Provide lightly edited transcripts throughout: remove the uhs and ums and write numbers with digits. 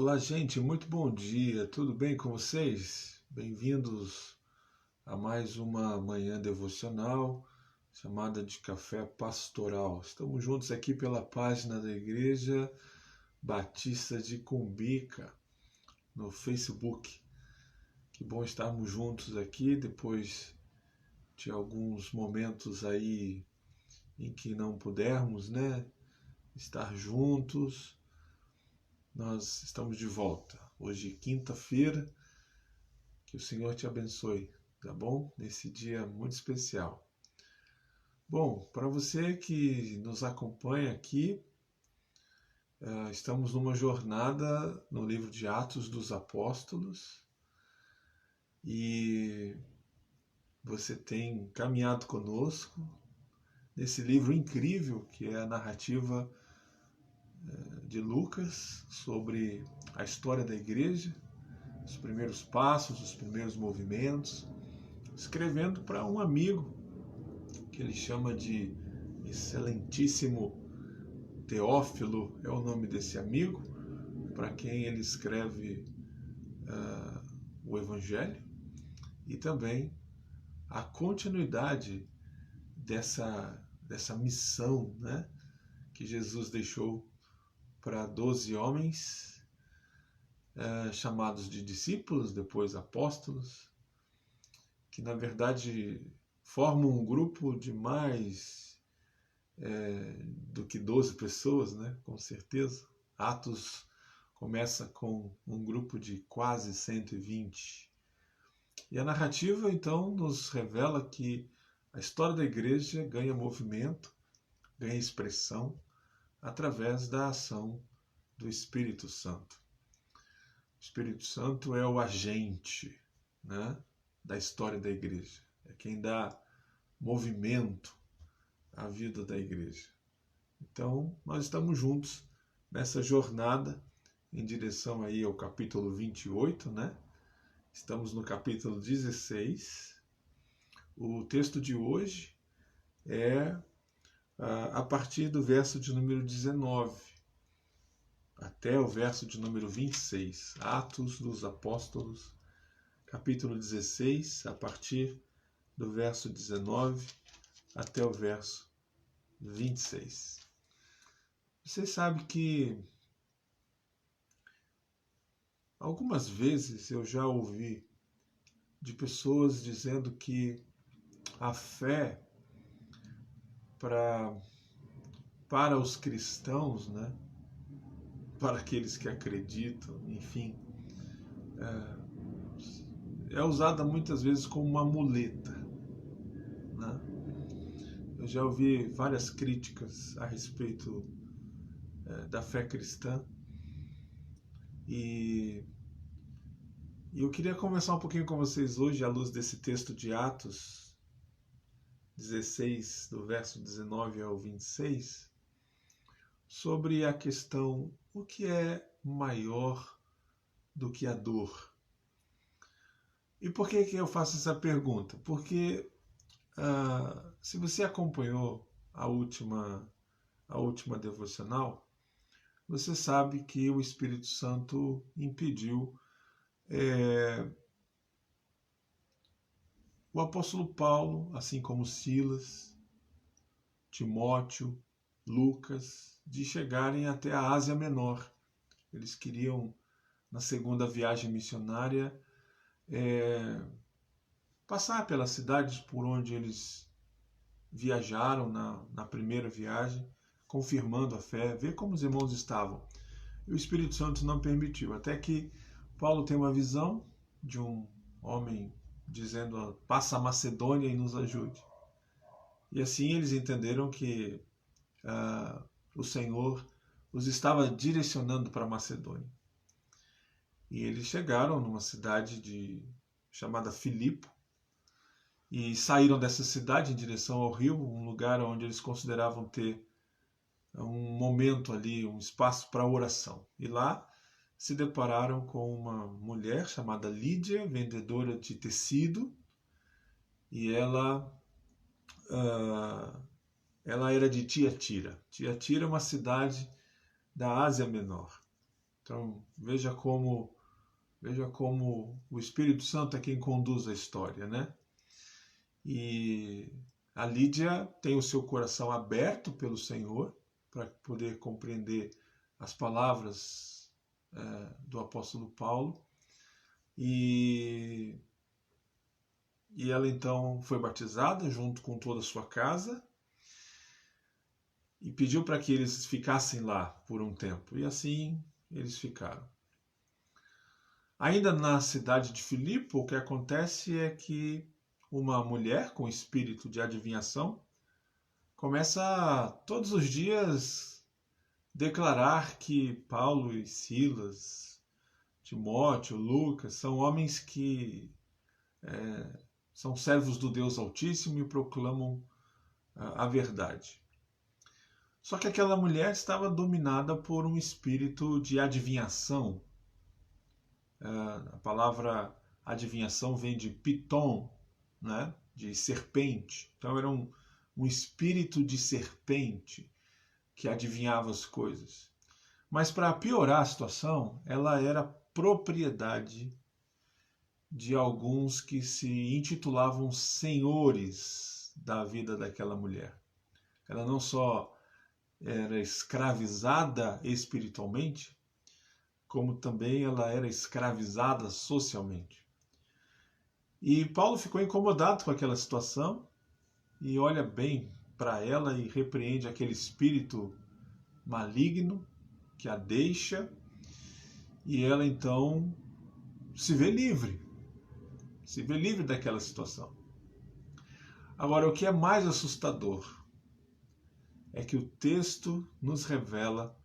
Olá, gente, muito bom dia, tudo bem com vocês? Bem-vindos a mais uma manhã devocional chamada de Café Pastoral. Estamos juntos aqui pela página da Igreja Batista de Cumbica no Facebook. Que bom estarmos juntos aqui depois de alguns momentos aí em que não pudermos, estar juntos. Nós estamos de volta. Hoje, quinta-feira, que o Senhor te abençoe, tá bom? Nesse dia muito especial. Bom, para você que nos acompanha aqui, estamos numa jornada no livro de Atos dos Apóstolos e você tem caminhado conosco nesse livro incrível que é a narrativa de Lucas sobre a história da igreja, os primeiros passos, os primeiros movimentos, escrevendo para um amigo que ele chama de Excelentíssimo Teófilo, é o nome desse amigo, para quem ele escreve o Evangelho e também a continuidade dessa missão, que Jesus deixou para 12 homens chamados de discípulos, depois apóstolos, que na verdade formam um grupo de mais do que 12 pessoas, com certeza. Atos começa com um grupo de quase 120. E a narrativa então nos revela que a história da igreja ganha movimento, ganha expressão, através da ação do Espírito Santo. O Espírito Santo é o agente, da história da igreja. É quem dá movimento à vida da igreja. Então, nós estamos juntos nessa jornada em direção aí ao capítulo 28, Estamos no capítulo 16. O texto de hoje é a partir do verso de número 19 até o verso de número 26. Atos dos Apóstolos, capítulo 16, a partir do verso 19 até o verso 26. Você sabe que algumas vezes eu já ouvi de pessoas dizendo que a fé para os cristãos, para aqueles que acreditam, enfim, é usada muitas vezes como uma muleta. Eu já ouvi várias críticas a respeito da fé cristã e eu queria conversar um pouquinho com vocês hoje à luz desse texto de Atos 16, do verso 19 ao 26, sobre a questão: o que é maior do que a dor? E por que eu faço essa pergunta? Porque se você acompanhou a última devocional, você sabe que o Espírito Santo impediu o apóstolo Paulo, assim como Silas, Timóteo, Lucas, de chegarem até a Ásia Menor. Eles queriam, na segunda viagem missionária, passar pelas cidades por onde eles viajaram na primeira viagem, confirmando a fé, ver como os irmãos estavam. E o Espírito Santo não permitiu, até que Paulo tem uma visão de um homem dizendo: passa a Macedônia e nos ajude. E assim eles entenderam que o Senhor os estava direcionando para a Macedônia. E eles chegaram numa cidade chamada Filipo e saíram dessa cidade em direção ao rio, um lugar onde eles consideravam ter um momento ali, um espaço para oração. E lá se depararam com uma mulher chamada Lídia, vendedora de tecido, e ela era de Tiatira. Tiatira é uma cidade da Ásia Menor. Então, veja como o Espírito Santo é quem conduz a história, né? E a Lídia tem o seu coração aberto pelo Senhor para poder compreender as palavras do apóstolo Paulo. E ela então foi batizada junto com toda a sua casa e pediu para que eles ficassem lá por um tempo. E assim eles ficaram. Ainda na cidade de Filipe, o que acontece é que uma mulher com espírito de adivinhação começa a, todos os dias, declarar que Paulo e Silas, Timóteo, Lucas, são homens que são servos do Deus Altíssimo e proclamam a verdade. Só que aquela mulher estava dominada por um espírito de adivinhação. A palavra adivinhação vem de piton, né? De serpente. Então era um espírito de serpente que adivinhava as coisas. Mas para piorar a situação, ela era propriedade de alguns que se intitulavam senhores da vida daquela mulher. Ela não só era escravizada espiritualmente, como também ela era escravizada socialmente. E Paulo ficou incomodado com aquela situação e olha bem para ela e repreende aquele espírito maligno que a deixa, e ela então se vê livre daquela situação. Agora, o que é mais assustador é que o texto nos revela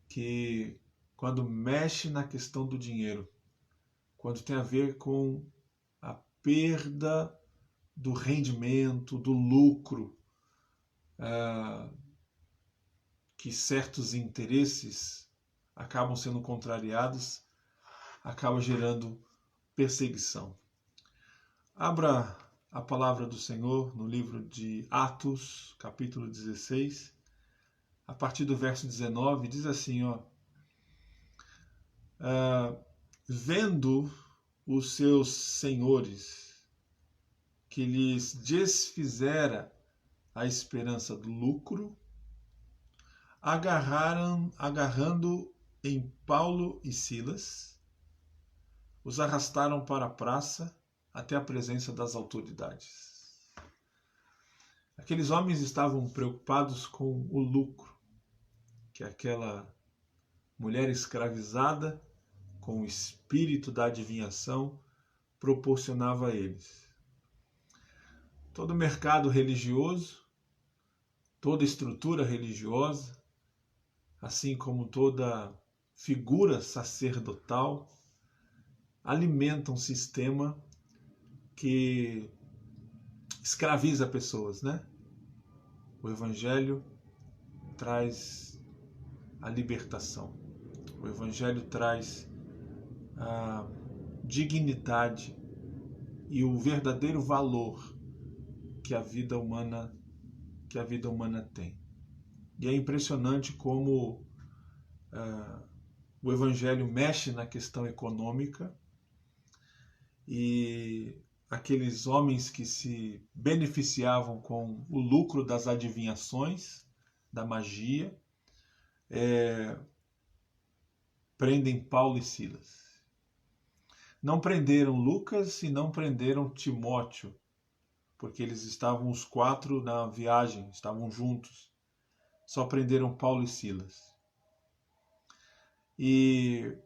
que quando mexe na questão do dinheiro, quando tem a ver com a perda do rendimento, do lucro, que certos interesses acabam sendo contrariados, acaba gerando perseguição. Abra a palavra do Senhor no livro de Atos, capítulo 16, a partir do verso 19, diz assim, vendo os seus senhores que lhes desfizera a esperança do lucro, agarrando em Paulo e Silas, os arrastaram para a praça até a presença das autoridades. Aqueles homens estavam preocupados com o lucro que aquela mulher escravizada com o espírito da adivinhação proporcionava a eles. Todo o mercado religioso, toda estrutura religiosa, assim como toda figura sacerdotal, alimenta um sistema que escraviza pessoas, né? O Evangelho traz a libertação. O Evangelho traz a dignidade e o verdadeiro valor que a vida humana tem. E é impressionante como o Evangelho mexe na questão econômica e aqueles homens que se beneficiavam com o lucro das adivinhações, da magia, prendem Paulo e Silas. Não prenderam Lucas e não prenderam Timóteo, porque eles estavam os quatro na viagem, estavam juntos. Só prenderam Paulo e Silas. E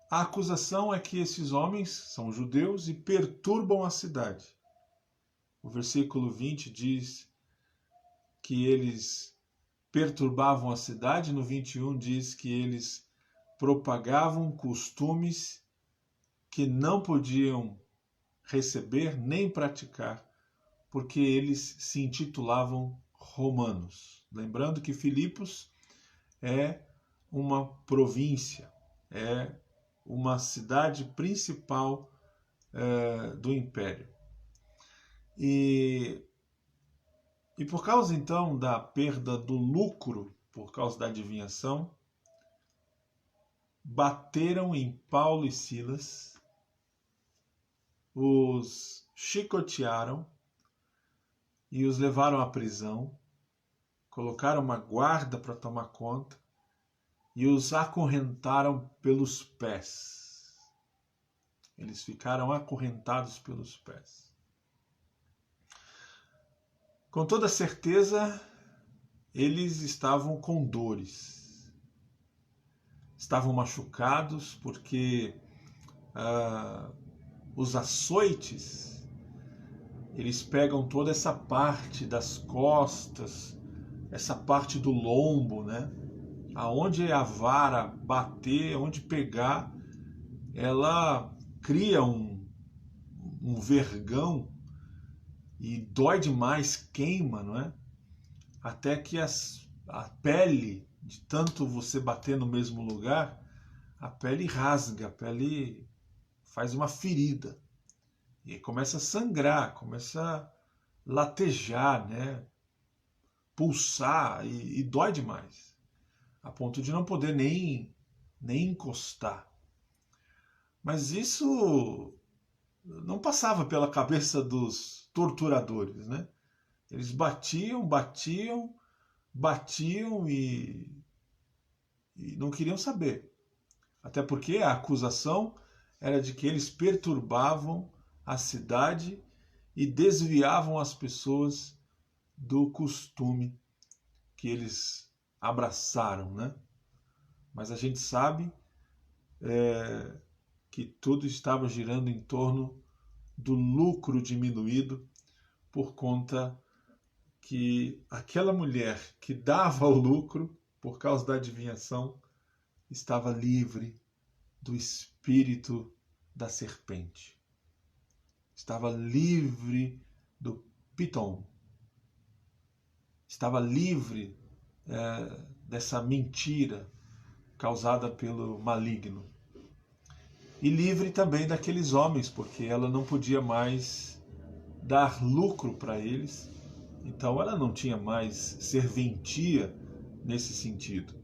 a acusação é que esses homens são judeus e perturbam a cidade. O versículo 20 diz que eles perturbavam a cidade, no 21 diz que eles propagavam costumes que não podiam receber nem praticar, porque eles se intitulavam romanos. Lembrando que Filipos é uma província, é uma cidade principal do império. E por causa então da perda do lucro por causa da adivinhação, bateram em Paulo e Silas, os chicotearam e os levaram à prisão, colocaram uma guarda para tomar conta e os acorrentaram pelos pés. Eles ficaram acorrentados pelos pés. Com toda certeza, eles estavam com dores. Estavam machucados porque os açoites, eles pegam toda essa parte das costas, essa parte do lombo, né? Aonde a vara bater, onde pegar, ela cria um vergão e dói demais, queima, não é? Até que a pele, de tanto você bater no mesmo lugar, a pele rasga, a pele faz uma ferida. E começa a sangrar, começa a latejar, né? Pulsar e dói demais. A ponto de não poder nem encostar. Mas isso não passava pela cabeça dos torturadores, né? Eles batiam e não queriam saber. Até porque a acusação era de que eles perturbavam a cidade e desviavam as pessoas do costume que eles abraçaram, né? Mas a gente sabe que tudo estava girando em torno do lucro diminuído por conta que aquela mulher que dava o lucro por causa da adivinhação estava livre do espírito da serpente. Estava livre do Piton. Estava livre dessa mentira causada pelo maligno. E livre também daqueles homens, porque ela não podia mais dar lucro para eles, então ela não tinha mais serventia nesse sentido,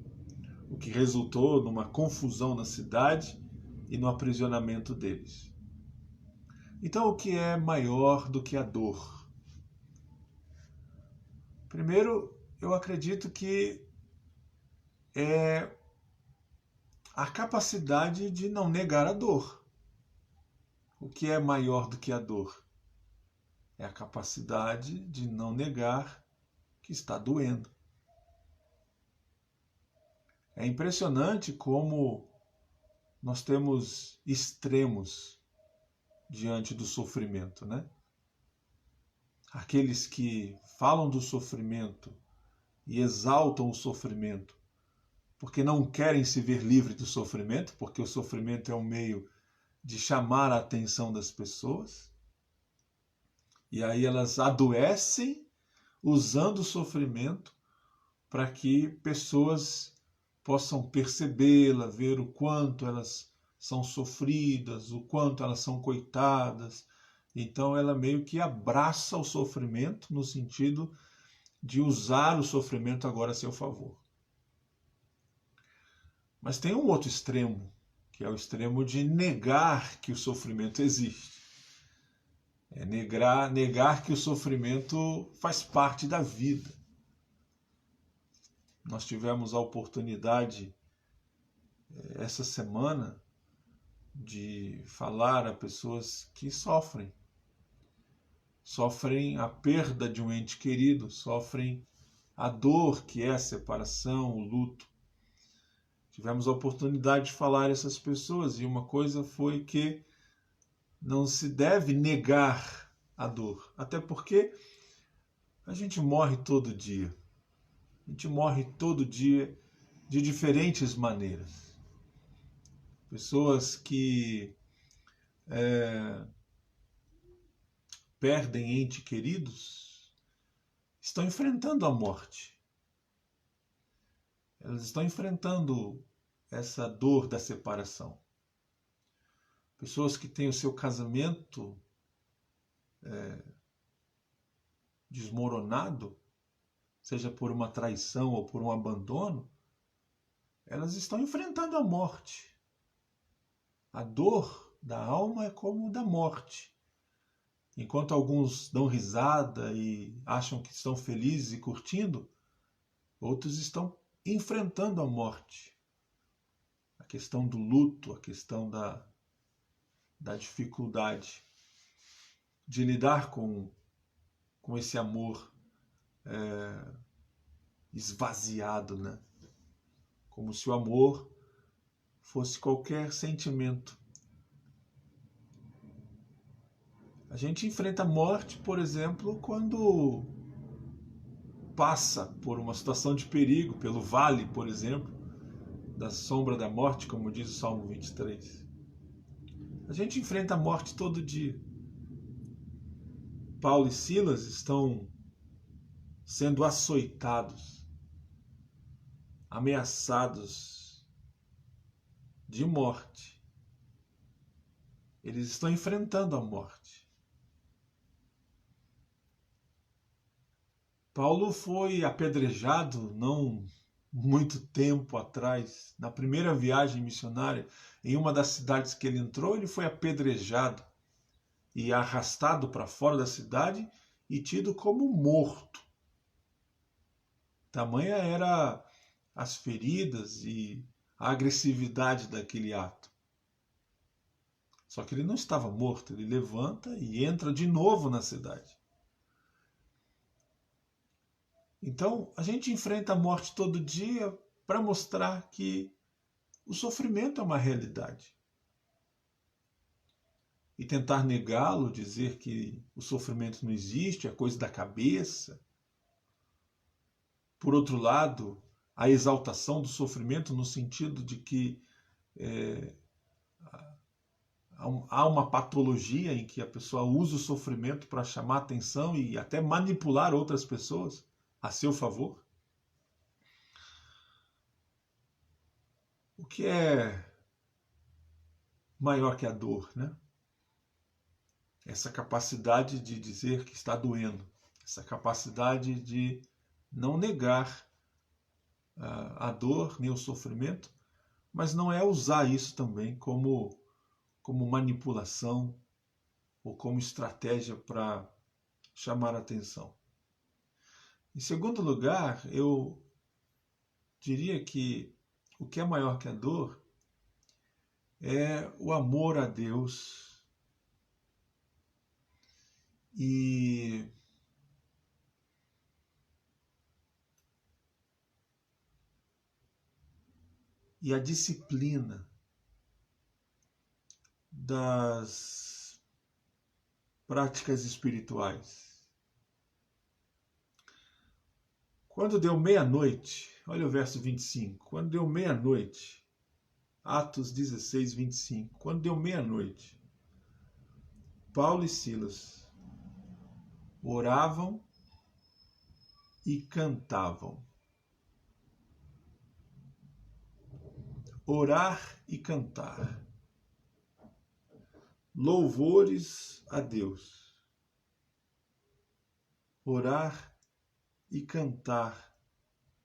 o que resultou numa confusão na cidade e no aprisionamento deles. Então, o que é maior do que a dor? Primeiro, eu acredito que é a capacidade de não negar a dor. O que é maior do que a dor? É a capacidade de não negar que está doendo. É impressionante como nós temos extremos diante do sofrimento, né? Aqueles que falam do sofrimento e exaltam o sofrimento porque não querem se ver livre do sofrimento, porque o sofrimento é um meio de chamar a atenção das pessoas. E aí elas adoecem usando o sofrimento para que pessoas possam percebê-la, ver o quanto elas são sofridas, o quanto elas são coitadas. Então ela meio que abraça o sofrimento no sentido de usar o sofrimento agora a seu favor. Mas tem um outro extremo, que é o extremo de negar que o sofrimento existe. É negar que o sofrimento faz parte da vida. Nós tivemos a oportunidade, essa semana, de falar a pessoas que sofrem. Sofrem a perda de um ente querido, sofrem a dor que é a separação, o luto. Tivemos a oportunidade de falar a essas pessoas e uma coisa foi que não se deve negar a dor, até porque a gente morre todo dia. A gente morre todo dia de diferentes maneiras. Pessoas que perdem entes queridos estão enfrentando a morte. Elas estão enfrentando essa dor da separação. Pessoas que têm o seu casamento desmoronado seja por uma traição ou por um abandono, elas estão enfrentando a morte. A dor da alma é como da morte. Enquanto alguns dão risada e acham que estão felizes e curtindo, outros estão enfrentando a morte. A questão do luto, a questão da dificuldade de lidar com esse amor esvaziado, né? Como se o amor fosse qualquer sentimento. A gente enfrenta a morte, por exemplo, quando passa por uma situação de perigo, pelo vale, por exemplo, da sombra da morte, como diz o Salmo 23. A gente enfrenta a morte todo dia. Paulo e Silas estão sendo açoitados, ameaçados de morte. Eles estão enfrentando a morte. Paulo foi apedrejado não muito tempo atrás, na primeira viagem missionária, em uma das cidades que ele entrou, ele foi apedrejado e arrastado para fora da cidade e tido como morto. Tamanha era as feridas e a agressividade daquele ato. Só que ele não estava morto, ele levanta e entra de novo na cidade. Então, a gente enfrenta a morte todo dia para mostrar que o sofrimento é uma realidade. E tentar negá-lo, dizer que o sofrimento não existe, é coisa da cabeça. Por outro lado, a exaltação do sofrimento no sentido de que há uma patologia em que a pessoa usa o sofrimento para chamar atenção e até manipular outras pessoas a seu favor. O que é maior que a dor, né? Essa capacidade de dizer que está doendo, essa capacidade de não negar a dor nem o sofrimento, mas não é usar isso também como manipulação ou como estratégia para chamar a atenção. Em segundo lugar, eu diria que o que é maior que a dor é o amor a Deus e a disciplina das práticas espirituais. Quando deu meia-noite, olha o verso 25, quando deu meia-noite, Atos 16, 25, quando deu meia-noite, Paulo e Silas oravam e cantavam. Orar e cantar. Louvores a Deus. Orar e cantar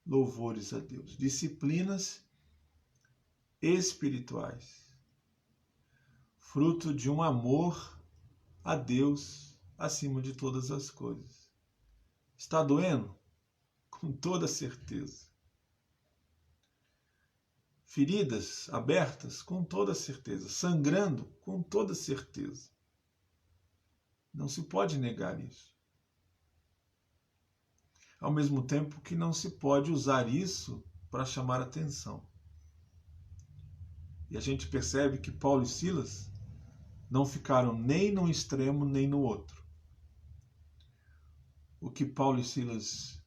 louvores a Deus. Disciplinas espirituais. Fruto de um amor a Deus acima de todas as coisas. Está doendo? Com toda certeza. Feridas abertas? Com toda certeza. Sangrando? Com toda certeza. Não se pode negar isso. Ao mesmo tempo que não se pode usar isso para chamar atenção. E a gente percebe que Paulo e Silas não ficaram nem num extremo nem no outro. O que Paulo e Silas,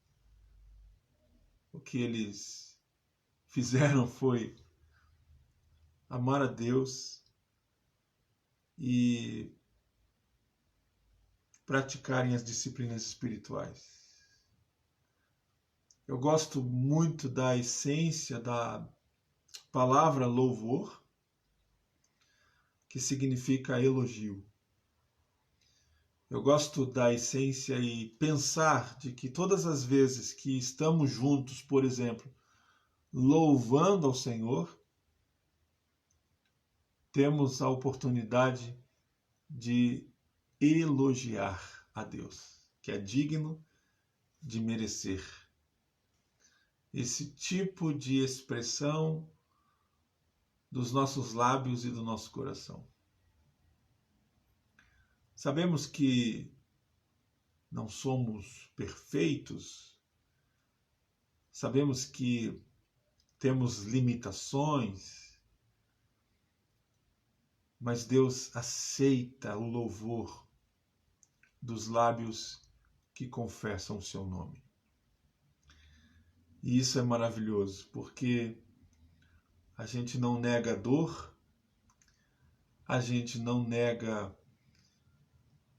o que eles fizeram foi amar a Deus e praticarem as disciplinas espirituais. Eu gosto muito da essência da palavra louvor, que significa elogio. Eu gosto da essência e pensar de que todas as vezes que estamos juntos, por exemplo, louvando ao Senhor, temos a oportunidade de elogiar a Deus, que é digno de merecer. Esse tipo de expressão dos nossos lábios e do nosso coração. Sabemos que não somos perfeitos, sabemos que temos limitações, mas Deus aceita o louvor dos lábios que confessam o seu nome. E isso é maravilhoso, porque a gente não nega dor, a gente não nega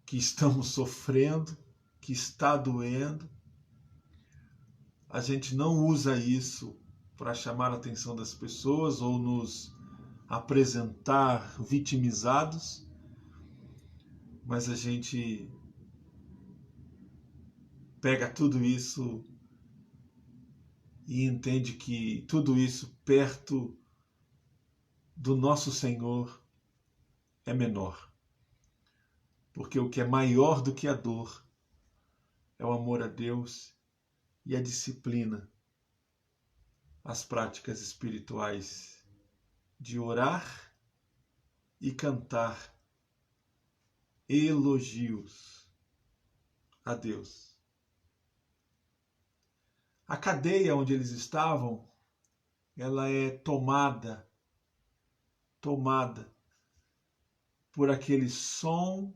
que estamos sofrendo, que está doendo. A gente não usa isso para chamar a atenção das pessoas ou nos apresentar vitimizados, mas a gente pega tudo isso e entende que tudo isso perto do nosso Senhor é menor. Porque o que é maior do que a dor é o amor a Deus e a disciplina, as práticas espirituais de orar e cantar elogios a Deus. A cadeia onde eles estavam, ela é tomada por aquele som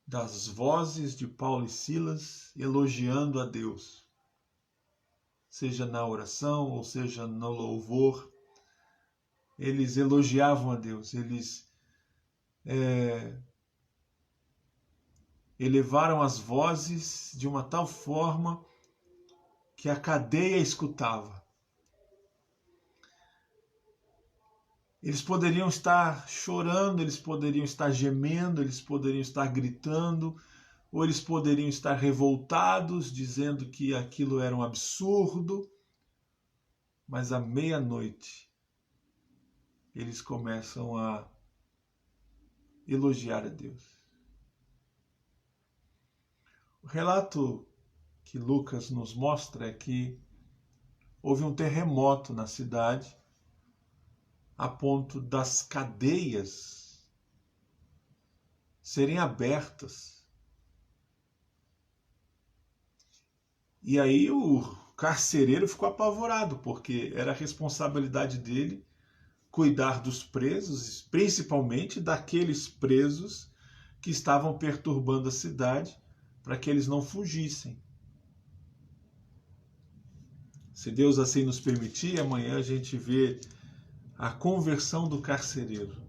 das vozes de Paulo e Silas elogiando a Deus, seja na oração ou seja no louvor. Eles elogiavam a Deus, eles elevaram as vozes de uma tal forma que a cadeia escutava. Eles poderiam estar chorando, eles poderiam estar gemendo, eles poderiam estar gritando, ou eles poderiam estar revoltados, dizendo que aquilo era um absurdo. Mas à meia-noite, eles começam a elogiar a Deus. O relato que Lucas nos mostra é que houve um terremoto na cidade, a ponto das cadeias serem abertas. E aí o carcereiro ficou apavorado, porque era a responsabilidade dele cuidar dos presos, principalmente daqueles presos que estavam perturbando a cidade, para que eles não fugissem. Se Deus assim nos permitir, amanhã a gente vê a conversão do carcereiro.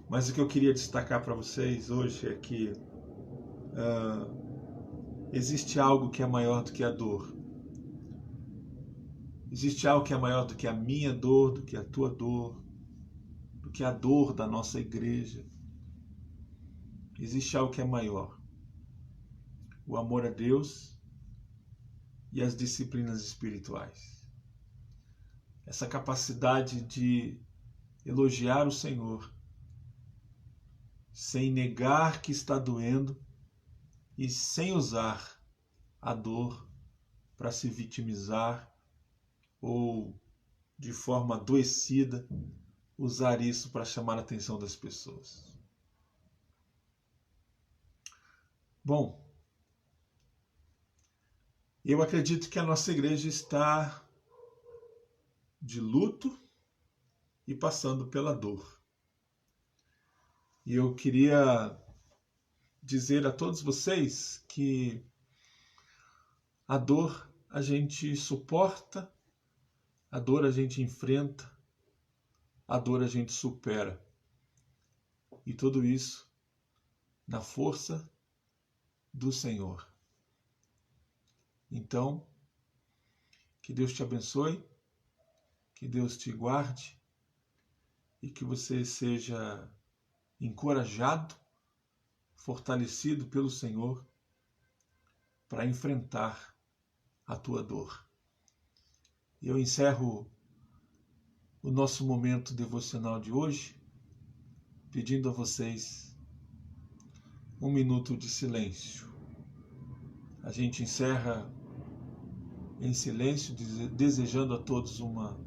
Mas o que eu queria destacar para vocês hoje é que existe algo que é maior do que a dor. Existe algo que é maior do que a minha dor, do que a tua dor, do que a dor da nossa igreja. Existe algo que é maior. O amor a Deus e as disciplinas espirituais. Essa capacidade de elogiar o Senhor sem negar que está doendo e sem usar a dor para se vitimizar ou, de forma adoecida, usar isso para chamar a atenção das pessoas. Bom, eu acredito que a nossa igreja está de luto e passando pela dor. E eu queria dizer a todos vocês que a dor a gente suporta, a dor a gente enfrenta, a dor a gente supera. E tudo isso na força do Senhor. Então, que Deus te abençoe, que Deus te guarde e que você seja encorajado, fortalecido pelo Senhor para enfrentar a tua dor. Eu encerro o nosso momento devocional de hoje pedindo a vocês um minuto de silêncio. A gente encerra em silêncio, desejando a todos uma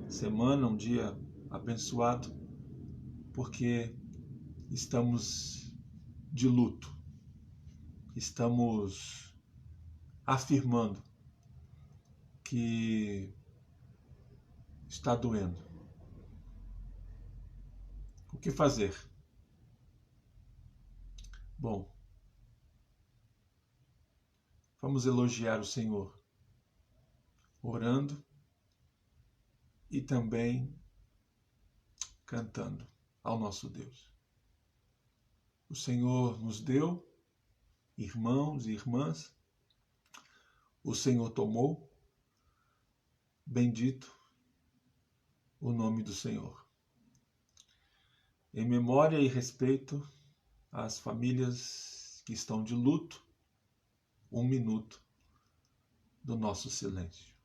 semana, um dia abençoado, porque estamos de luto, estamos afirmando que está doendo. O que fazer? Bom, vamos elogiar o Senhor, orando e também cantando ao nosso Deus. O Senhor nos deu, irmãos e irmãs, o Senhor tomou, bendito o nome do Senhor. Em memória e respeito às famílias que estão de luto, um minuto do nosso silêncio.